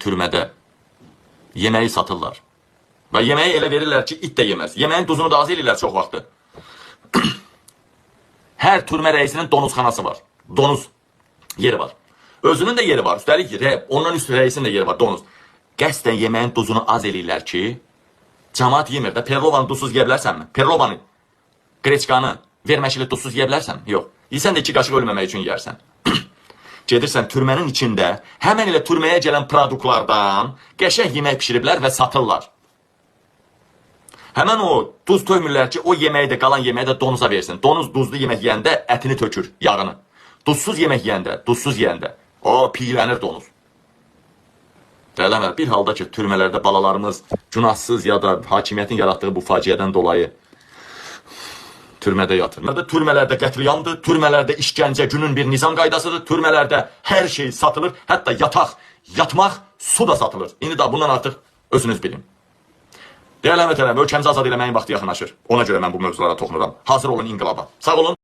Türmədə yeməyi satırlar. Və yeməyi elə verirlər ki, it də yeməz. Yeməyin duzunu da az eləyirlər çox vaxtı. Hər türmə rəisinin donuzxanası var. Donuz yeri var. Özünün də yeri var. Üstəlik ondan üst rəisinin də yeri var. Donuz. Qəsdən yeməyin duzunu az eləyirlər ki, cəmaat yemir də. Perlovanı duzsuz yeyə bilərsənmi? Perlovanı, qreçkanı verməşili duzsuz yeyə bilərsən? Yox. Yiysən də 2 qaşıq ölməmək üçün yeyərsən. Gedirsən türmənin içində həmən elə türməyə gələn produktlardan qəşəng yemək pişiriblər və satırlar. Həmən o duz töymürlər ki, o yeməyi də, qalan yeməyi də donuza versin. Donuz duzlu yemək yeyəndə ətini tökür, yağını. Duzsuz yemək yeyəndə, o piylənir donuz. Dəyələmər, bir halda ki, türmələrdə balalarımız günahsız ya da hakimiyyətin yaratdığı bu faciədən dolayı türmədə yatır. Türmələrdə qətliyamdır, türmələrdə işgəncə günün bir nizam qaydasıdır, türmələrdə hər şey satılır, hətta yatmaq, su da satılır. İndi da bundan artıq özünüz bilin. Dəyərli həmvətənlər, ölkəmizi azad eləməyin vaxtı yaxınlaşır. Ona görə mən bu mövzulara toxunuram. Hazır olun inqilaba. Sağ olun.